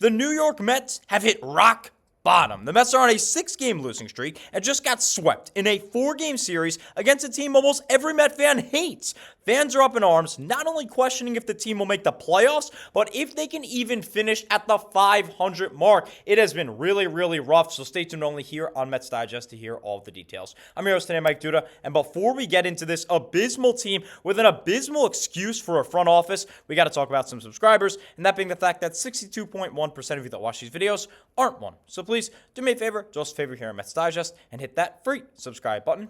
The New York Mets have hit rock bottom. The Mets are on a 6-game losing streak and just got swept in a 4-game series against a team almost every Met fan hates. Fans are up in arms, not only questioning if the team will make the playoffs, but if they can even finish at the 500 mark. It has been really, really rough, so stay tuned only here on Mets Digest to hear all of the details. I'm your host today, Mike Duda, and before we get into this abysmal team with an abysmal excuse for a front office, we got to talk about some subscribers, and that being the fact that 62.1% of you that watch these videos aren't one. So please do me a favor, do us a favor here on Mets Digest, and hit that free subscribe button.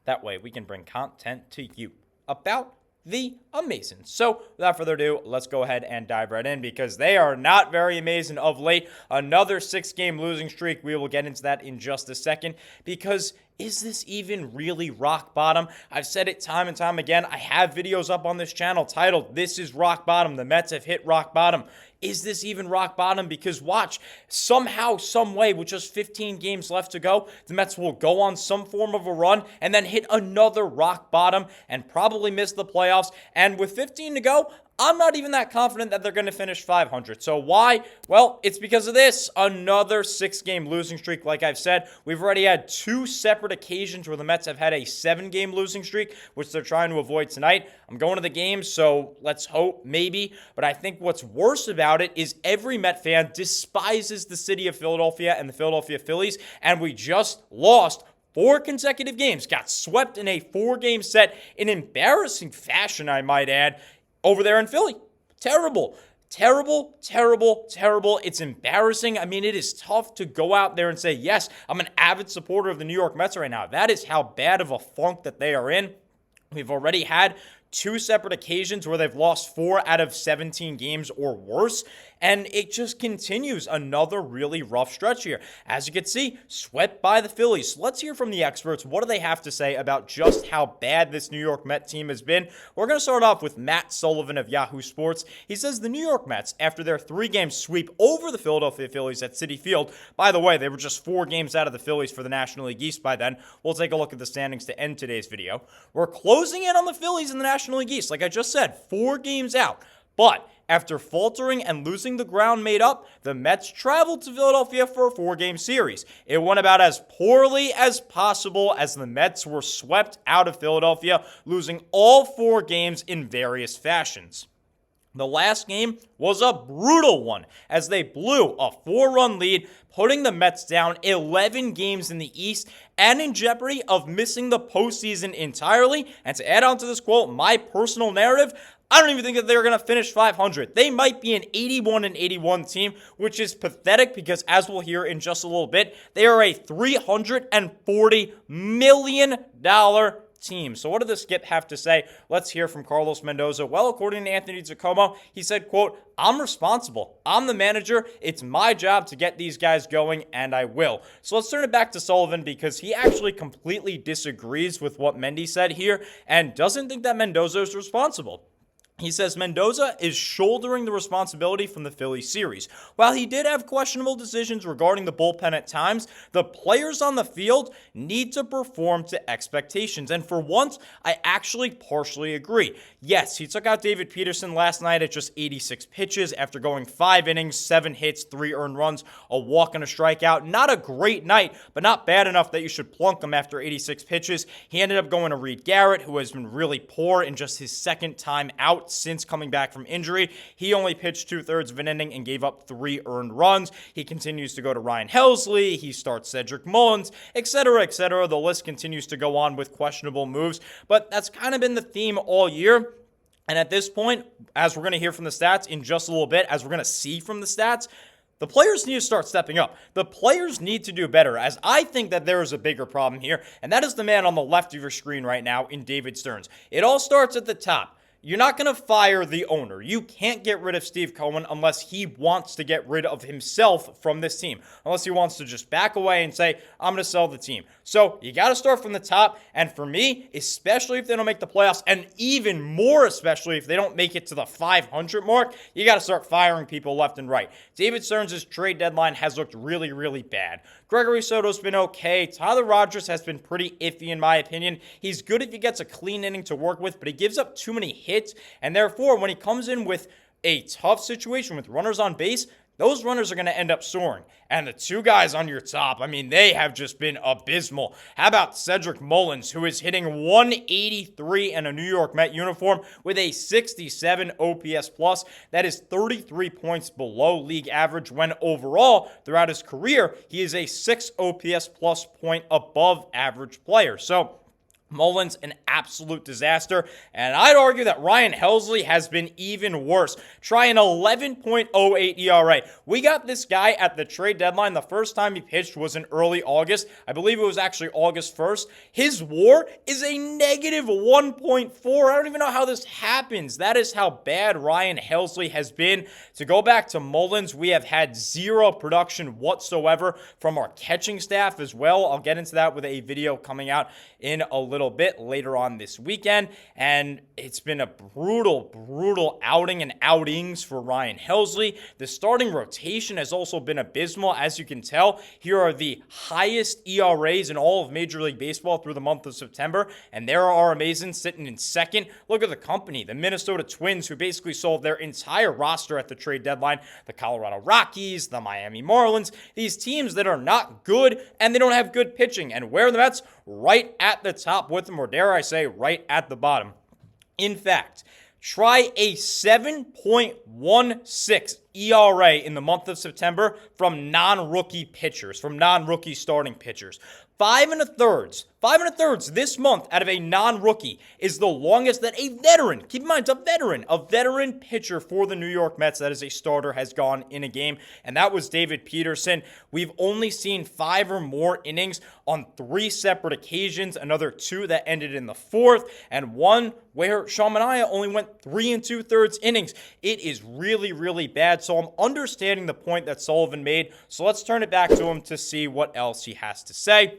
That way we can bring content to you about the amazing. So without further ado, let's go ahead and dive right in because they are not very amazing of late. Another 6-game losing streak. We will get into that in just a second because is this even really rock bottom? I've said it time and time again. I have videos up on this channel titled, "This is Rock Bottom." The Mets have hit rock bottom. Is this even rock bottom? Because watch, somehow, some way, with just 15 games left to go, the Mets will go on some form of a run and then hit another rock bottom and probably miss the playoffs. And with 15 to go, I'm not even that confident that they're going to finish 500. So why? Well, it's because of this. Another 6-game losing streak. Like I've said, we've already had 2 separate occasions where the Mets have had a 7-game losing streak, which they're trying to avoid tonight. I'm going to the game, so let's hope, maybe. But I think what's worse about it is every Met fan despises the city of Philadelphia and the Philadelphia Phillies, and we just lost 4 consecutive games, got swept in a 4-game set in embarrassing fashion, I might add, over there in Philly. Terrible. Terrible, terrible, terrible. It's embarrassing. I mean, it is tough to go out there and say, yes, I'm an avid supporter of the New York Mets right now. That is how bad of a funk that they are in. We've already had 2 separate occasions where they've lost 4 out of 17 games or worse, and it just continues. Another really rough stretch here. As you can see, swept by the Phillies. So let's hear from the experts. What do they have to say about just how bad this New York Mets team has been? We're going to start off with Matt Sullivan of Yahoo Sports. He says the New York Mets, after their 3-game sweep over the Philadelphia Phillies at Citi Field, by the way, they were just 4 games out of the Phillies for the National League East by then. We'll take a look at the standings to end today's video. We're closing in on the Phillies in the National League East. Like I just said, 4 games out. But after faltering and losing the ground made up, the Mets traveled to Philadelphia for a 4-game series. It went about as poorly as possible as the Mets were swept out of Philadelphia, losing all 4 games in various fashions. The last game was a brutal one as they blew a 4-run lead, putting the Mets down 11 games in the East and in jeopardy of missing the postseason entirely. And to add on to this quote, my personal narrative, I don't even think that they're going to finish 500. They might be an 81-81 team, which is pathetic because, as we'll hear in just a little bit, they are a $340 million team. So what did the skip have to say? Let's hear from Carlos Mendoza. Well, according to Anthony Giacomo, he said, quote, "I'm responsible. I'm the manager. It's my job to get these guys going, and I will." So let's turn it back to Sullivan because he actually completely disagrees with what Mendy said here and doesn't think that Mendoza is responsible. He says Mendoza is shouldering the responsibility from the Phillies series. While he did have questionable decisions regarding the bullpen at times, the players on the field need to perform to expectations. And for once, I actually partially agree. Yes, he took out David Peterson last night at just 86 pitches after going 5 innings, 7 hits, 3 earned runs, a walk and a strikeout. Not a great night, but not bad enough that you should plunk him after 86 pitches. He ended up going to Reed Garrett, who has been really poor in just his 2nd time out since coming back from injury. He only pitched 2/3 of an inning and gave up 3 earned runs. He continues to go to Ryan Helsley. He starts Cedric Mullins, etc., etc. The list continues to go on with questionable moves, but that's kind of been the theme all year. And at this point, as we're going to hear from the stats in just a little bit, as we're going to see from the stats, the players need to start stepping up. The players need to do better, as I think that there is a bigger problem here, and that is the man on the left of your screen right now in David Stearns. It all starts at the top. You're not going to fire the owner. You can't get rid of Steve Cohen unless he wants to get rid of himself from this team. Unless he wants to just back away and say, I'm going to sell the team. So you got to start from the top. And for me, especially if they don't make the playoffs, and even more especially if they don't make it to the 500 mark, you got to start firing people left and right. David Stearns' trade deadline has looked really, really bad. Gregory Soto's been okay. Tyler Rogers has been pretty iffy in my opinion. He's good if he gets a clean inning to work with, but he gives up too many hits. And therefore, when he comes in with a tough situation with runners on base, those runners are going to end up soaring. And the two guys on your top, I mean, they have just been abysmal. How about Cedric Mullins, who is hitting 183 in a New York Met uniform with a 67 OPS plus? That is 33 points below league average, when overall, throughout his career, he is a 6 OPS plus point above average player. So Mullins, an absolute disaster. And I'd argue that Ryan Helsley has been even worse. Try an 11.08 ERA. We got this guy at the trade deadline. The first time he pitched was in early August. I believe it was actually August 1st. His WAR is a negative 1.4. I don't even know how this happens. That is how bad Ryan Helsley has been. To go back to Mullins, we have had zero production whatsoever from our catching staff as well. I'll get into that with a video coming out in a little bit later on this weekend, and it's been a brutal outing and outings for Ryan Helsley. The starting rotation has also been abysmal. As you can tell, here are the highest ERAs in all of Major League Baseball through the month of September, and there are amazing sitting in second. Look at the company, the Minnesota Twins, who basically sold their entire roster at the trade deadline, the Colorado Rockies, the Miami Marlins, these teams that are not good and they don't have good pitching. And where are the Mets? Right at the top with them, or dare I say, right at the bottom. In fact, try a 7.16 ERA in the month of September from non-rookie pitchers, from non-rookie starting pitchers. 5 1/3 this month out of a non-rookie is the longest that a veteran, keep in mind, a veteran pitcher for the New York Mets that is a starter has gone in a game, and that was David Peterson. We've only seen 5 or more innings on 3 separate occasions, another 2 that ended in the 4th, and 1 where Sean Manaea only went 3 2/3 innings. It is really bad, so I'm understanding the point that Sullivan made, so let's turn it back to him to see what else he has to say.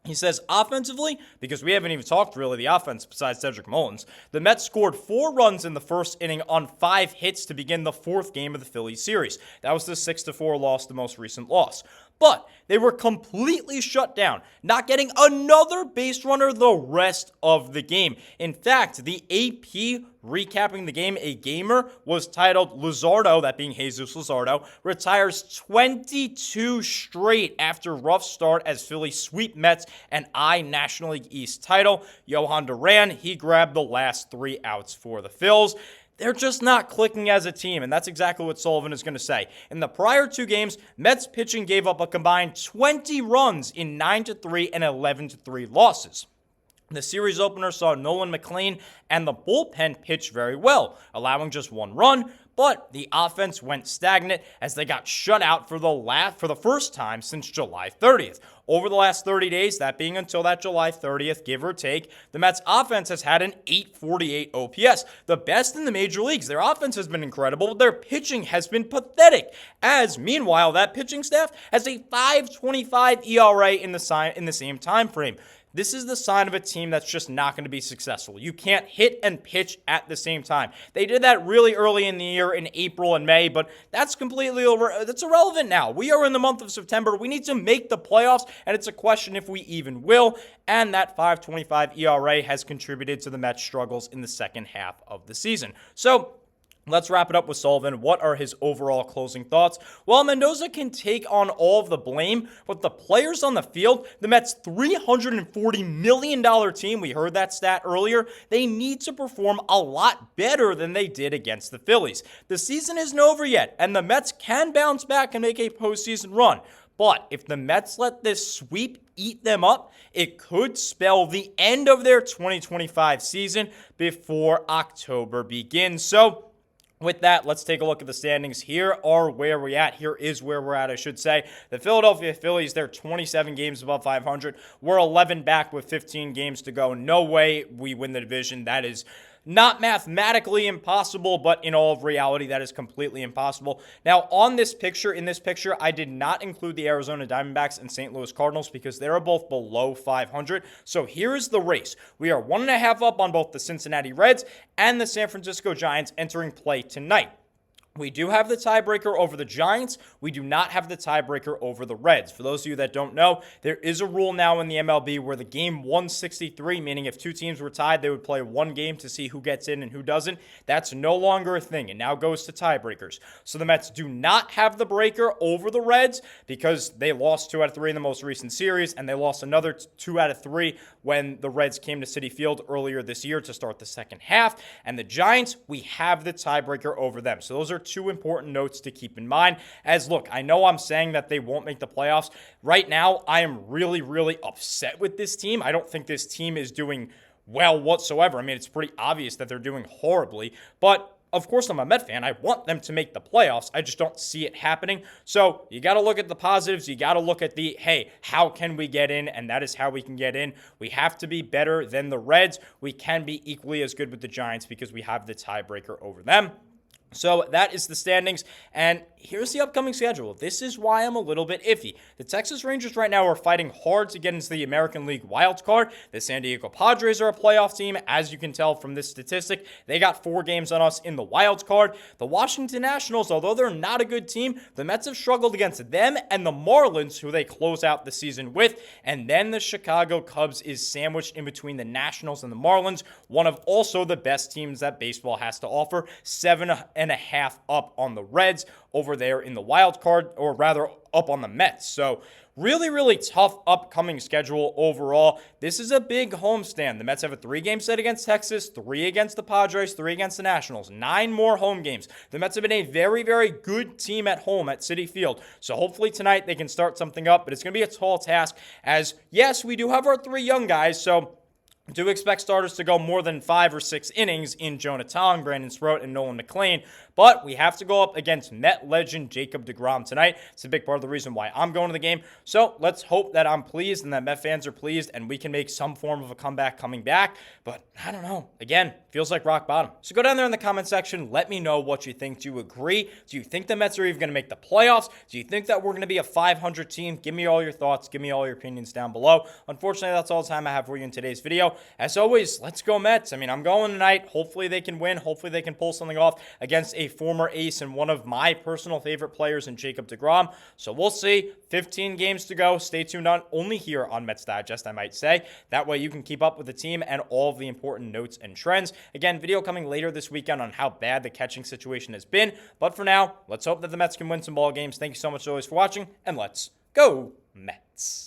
He says, offensively, because we haven't even talked really the offense besides Cedric Mullins, the Mets scored 4 runs in the first inning on 5 hits to begin the 4th game of the Phillies series. That was the 6-4 loss, the most recent loss. But they were completely shut down, not getting another base runner the rest of the game. In fact, the AP recapping the game, A Gamer, was titled Luzardo, that being Jesus Luzardo, retires 22 straight after rough start as Phillies sweep Mets and National League East title. Johan Duran, he grabbed the last 3 outs for the Phils. They're just not clicking as a team, and that's exactly what Sullivan is going to say. In the prior 2 games, Mets pitching gave up a combined 20 runs in 9-3 and 11-3 losses. The series opener saw Nolan McLean and the bullpen pitch very well, allowing just 1 run, but the offense went stagnant as they got shut out for the first time since July 30th. Over the last 30 days, that being until that July 30th, give or take, the Mets offense has had an 848 OPS, the best in the major leagues. Their offense has been incredible, but their pitching has been pathetic. As, meanwhile, that pitching staff has a 5.25 ERA in the same time frame. This is the sign of a team that's just not going to be successful. You can't hit and pitch at the same time. They did that really early in the year in April and May, but that's completely that's irrelevant now. We are in the month of September. We need to make the playoffs, and it's a question if we even will. And that 5.25 ERA has contributed to the Mets' struggles in the second half of the season. So let's wrap it up with Sullivan. What are his overall closing thoughts? Well, Mendoza can take on all of the blame, but the players on the field, the Mets' $340 million team, we heard that stat earlier, they need to perform a lot better than they did against the Phillies. The season isn't over yet, and the Mets can bounce back and make a postseason run. But if the Mets let this sweep eat them up, it could spell the end of their 2025 season before October begins. So, with that, let's take a look at the standings. Here is where we're at, I should say. The Philadelphia Phillies, they're 27 games above 500. We're 11 back with 15 games to go. No way we win the division. That is not mathematically impossible, but in all of reality, that is completely impossible. Now, in this picture, I did not include the Arizona Diamondbacks and St. Louis Cardinals because they're both below 500. So here is the race. We are 1.5 up on both the Cincinnati Reds and the San Francisco Giants entering play tonight. We do have the tiebreaker over the Giants. We do not have the tiebreaker over the Reds. For those of you that don't know, there is a rule now in the MLB where the game 163, meaning if two teams were tied, they would play one game to see who gets in and who doesn't. That's no longer a thing. It now goes to tiebreakers. So the Mets do not have the breaker over the Reds because they lost 2 out of 3 in the most recent series, and they lost another 2 out of 3 when the Reds came to Citi Field earlier this year to start the second half. And the Giants, we have the tiebreaker over them. So those are 2 important notes to keep in mind. As look, I know I'm saying that they won't make the playoffs. Right now, I am really, really upset with this team. I don't think this team is doing well whatsoever. I mean, it's pretty obvious that they're doing horribly, but of course, I'm a Met fan. I want them to make the playoffs. I just don't see it happening. So you got to look at the positives. You got to look at the, hey, how can we get in? And that is how we can get in. We have to be better than the Reds. We can be equally as good with the Giants because we have the tiebreaker over them. So that is the standings, and here's the upcoming schedule. This is why I'm a little bit iffy. The Texas Rangers right now are fighting hard to get into the American League wild card. The San Diego Padres are a playoff team, as you can tell from this statistic. They got 4 games on us in the wild card. The Washington Nationals, although they're not a good team, the Mets have struggled against them and the Marlins, who they close out the season with. And then the Chicago Cubs is sandwiched in between the Nationals and the Marlins, one of also the best teams that baseball has to offer. 7.5 up on the Reds over there in the wild card, or rather up on the Mets. So really, really tough upcoming schedule overall. This is a big homestand. The Mets have a 3-game set against Texas, 3 against the Padres, 3 against the Nationals, 9 more home games. The Mets have been a very, very good team at home at Citi Field. So hopefully tonight they can start something up, but it's going to be a tall task as, yes, we do have our 3 young guys, so do expect starters to go more than 5 or 6 innings in Jonah Tong, Brandon Sproat, and Nolan McLean. But we have to go up against Met legend Jacob deGrom tonight. It's a big part of the reason why I'm going to the game. So let's hope that I'm pleased and that Met fans are pleased and we can make some form of a comeback coming back. But I don't know. Again, feels like rock bottom. So go down there in the comment section. Let me know what you think. Do you agree? Do you think the Mets are even going to make the playoffs? Do you think that we're going to be a 500 team? Give me all your thoughts. Give me all your opinions down below. Unfortunately, that's all the time I have for you in today's video. As always, let's go Mets. I mean, I'm going tonight. Hopefully they can win. Hopefully they can pull something off against a former ace and one of my personal favorite players in Jacob deGrom. So we'll see. 15 games to go. Stay tuned on only here on Mets Digest, I might say. That way you can keep up with the team and all of the important notes and trends. Again, video coming later this weekend on how bad the catching situation has been. But for now, let's hope that the Mets can win some ball games. Thank you so much as always for watching, and let's go Mets.